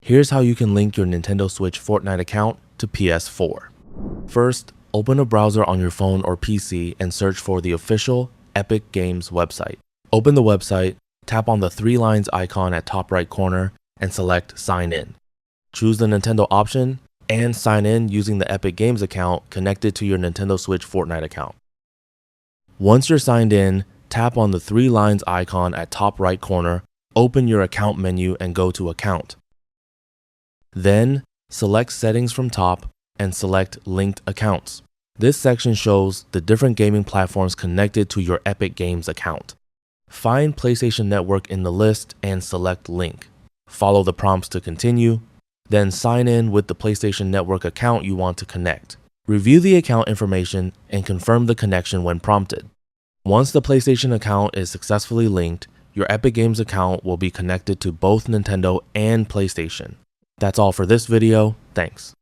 Here's how you can link your Nintendo Switch Fortnite account to PS4. First, open a browser on your phone or PC and search for the official Epic Games website. Open the website, tap on the 3 lines icon at top right corner, and select Sign In. Choose the Nintendo option and sign in using the Epic Games account connected to your Nintendo Switch Fortnite account. Once you're signed in, tap on the 3 lines icon at top right corner, open your account menu and go to Account. Then, select Settings from top and select Linked Accounts. This section shows the different gaming platforms connected to your Epic Games account. Find PlayStation Network in the list and select Link. Follow the prompts to continue, then sign in with the PlayStation Network account you want to connect. Review the account information and confirm the connection when prompted. Once the PlayStation account is successfully linked, your Epic Games account will be connected to both Nintendo and PlayStation. That's all for this video. Thanks.